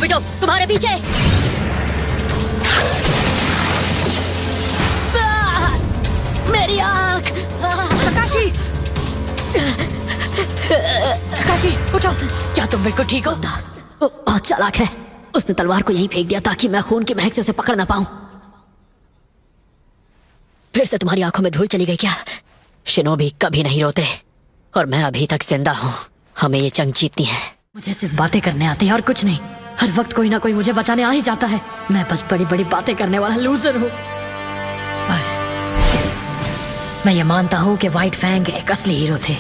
Obito, तुम्हारे पीछे। मेरी आँख। काकाशी, काकाशी उठो। क्या तुम बिल्कुल ठीक हो? वो बहुत चालाक है। उसने तलवार को यहीं फेंक दिया ताकि मैं खून की महक से उसे पकड़ ना पाऊं। फिर से तुम्हारी आंखों में धूल चली गई क्या? शिनोबी कभी नहीं रोते और मैं अभी तक जिंदा हूँ। हमें ये जंग जीतनी है। मुझे सिर्फ बातें करने आती है और कुछ नहीं। हर वक्त कोई ना कोई मुझे बचाने आ ही जाता है। मैं बस बड़ी बड़ी बातें करने वाला लूजर हूँ। पर मैं ये मानता हूँ कि व्हाइट फैंग एक असली हीरो थे,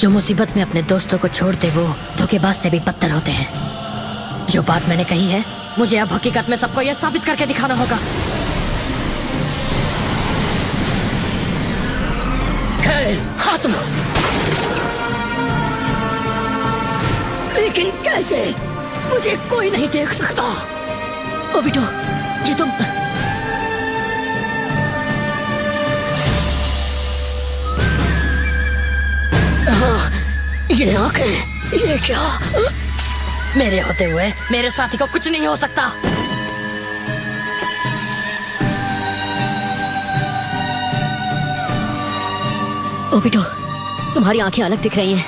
जो मुसीबत में अपने दोस्तों को छोड़ते वो धोखेबाज से भी बदतर होते हैं। जो बात मैंने कही है, मुझे अब हकीकत में सबको यह साबित करके दिखाना होगा। खत्म। लेकिन कैसे? मुझे कोई नहीं देख सकता। ओबिटो, ये तुम। ये आंखें, ये क्या? मेरे होते हुए मेरे साथी को कुछ नहीं हो सकता। ओबिटो, तुम्हारी आंखें अलग दिख रही हैं।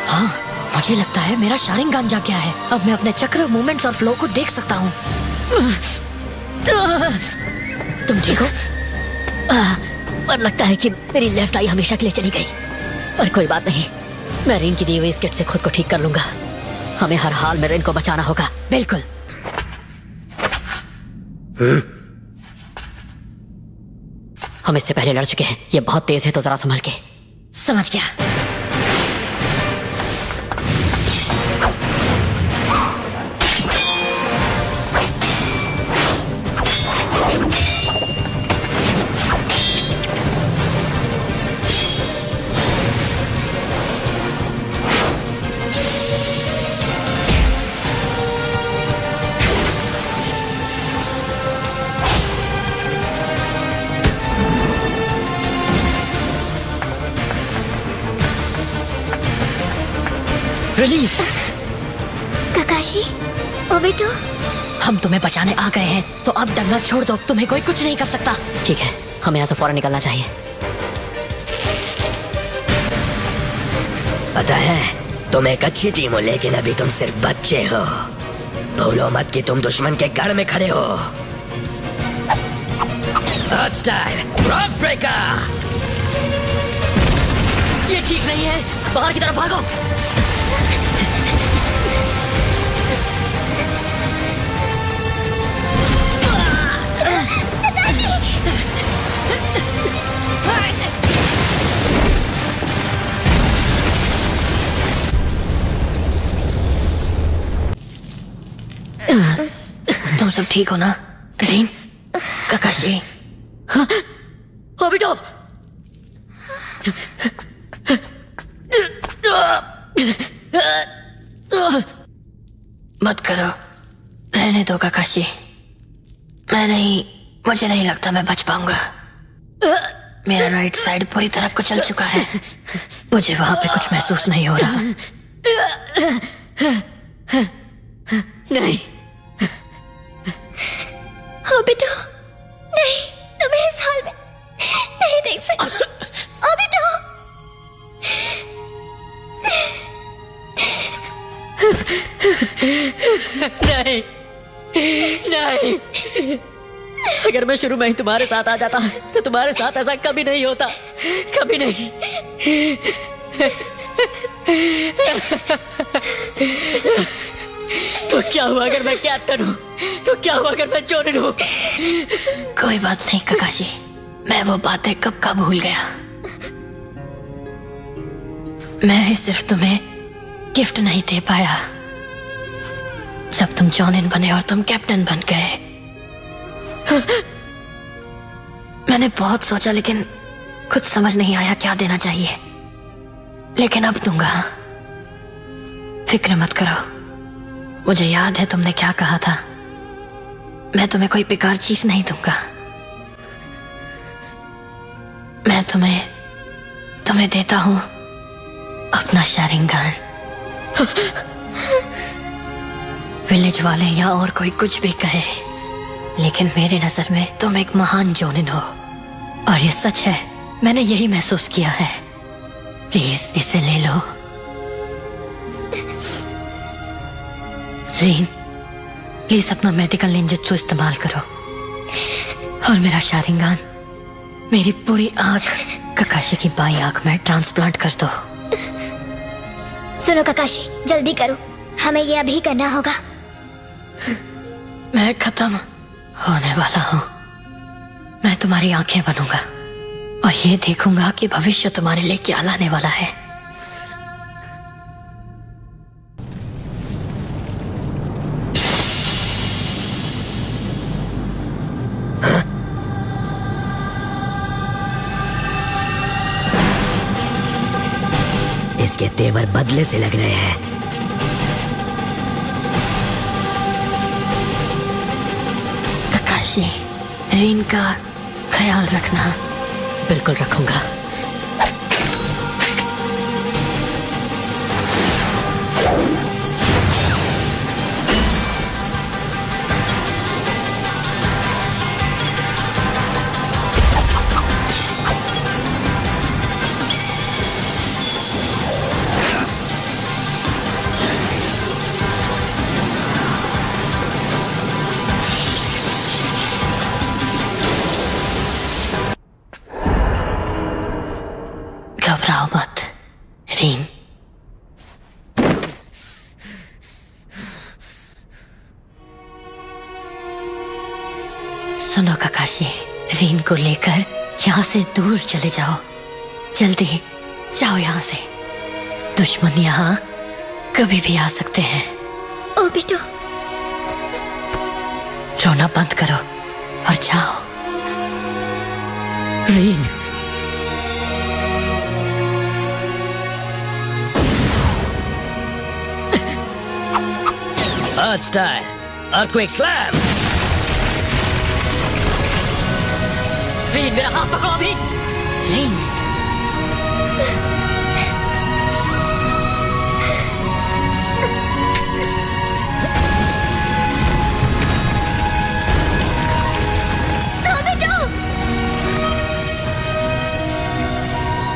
हाँ, मुझे लगता है मेरा शारिंगान जाग गया है। अब मैं अपने चक्र, मूवमेंट्स और फ्लो को देख सकता हूँ। तुम ठीक हो? पर लगता है कि मेरी लेफ्ट आई हमेशा के लिए चली गई। पर कोई बात नहीं, मैं रिन की दी हुई इस किट से खुद को ठीक कर लूंगा। हमें हर हाल में रिन को बचाना होगा। बिल्कुल। हम इससे पहले लड़ चुके हैं। ये बहुत तेज है, तो जरा संभल के। समझ गया। रिलीज। काकाशी, ओबिटो, हम तुम्हें बचाने आ गए हैं, तो अब डरना छोड़ दो। तुम्हें कोई कुछ नहीं कर सकता। ठीक है, हमें यहाँ से फौरन निकलना चाहिए। पता है, तुम एक अच्छी टीम हो, लेकिन अभी तुम सिर्फ बच्चे हो। भूलो मत कि तुम दुश्मन के गढ़ में खड़े हो। Hot style rock breaker. ये ठीक नहीं है, बाहर की तरफ भागो। तुम सब ठीक हो ना? रिन, काकाशी। ओबिटो, मत करो, रहने दो काकाशी। मुझे नहीं लगता मैं बच पाऊंगा। मेरा राइट साइड पूरी तरह कुचल चुका है। मुझे वहां पे कुछ महसूस नहीं हो रहा। नहीं। ओबिटो, नहीं, तुम्हें इस हाल में नहीं देख सकती। ओबिटो, नहीं, नहीं। अगर मैं शुरू में ही तुम्हारे साथ आ जाता तो तुम्हारे साथ ऐसा कभी नहीं होता, कभी नहीं। तो क्या हुआ अगर मैं कैप्टन हूँ? तो क्या हुआ अगर मैं जोनिन हूँ? कोई बात नहीं काकाशी, मैं वो बातें कब का भूल गया। मैं ही सिर्फ तुम्हें गिफ्ट नहीं दे पाया। जब तुम जॉनिन बने और तुम कैप्टन बन गए, मैंने बहुत सोचा, लेकिन कुछ समझ नहीं आया क्या देना चाहिए। लेकिन अब दूंगा, फिक्र मत करो। मुझे याद है तुमने क्या कहा था। मैं तुम्हें कोई बेकार चीज नहीं दूंगा। मैं तुम्हें देता हूं अपना शारिंगान। विलेज वाले या और कोई कुछ भी कहे, लेकिन मेरे नजर में तुम एक महान जोनिन हो। और ये सच है, मैंने यही महसूस किया है। प्लीज इसे ले लो। रीन, प्लीज अपना मेडिकल निंजुत्सु इस्तेमाल करो और मेरा शारिंगान मेरी पूरी आंख ककाशी की बाई आंख में ट्रांसप्लांट कर दो। सुनो ककाशी, जल्दी करो, हमें ये अभी करना होगा। मैं खत्म होने वाला हूँ। मैं तुम्हारी आंखें बनूंगा और ये देखूंगा कि भविष्य तुम्हारे लिए क्या लाने वाला है। इसके तेवर बदले से लग रहे हैं। ककाशी, रीन का ख्याल रखना। बिल्कुल रखूंगा। घबराओ मत रीन। सुनो ककाशी, रीन को लेकर यहाँ से दूर चले जाओ। जल्दी जाओ यहाँ से। दुश्मन यहाँ कभी भी आ सकते हैं। ओबिटो, रोना बंद करो और जाओ। Rin, Earth style, earthquake slam. Rin मेरा हाथ पकड़ो अभी। रीन,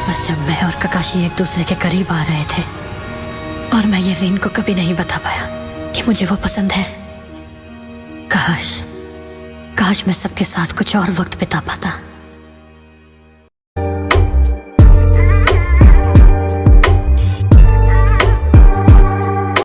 बस जब मैं और ककाशी एक दूसरे के करीब आ रहे थे और मैं ये रीन को कभी नहीं बता पाया कि मुझे वो पसंद है। काश मैं सबके साथ कुछ और वक्त बिता पाता।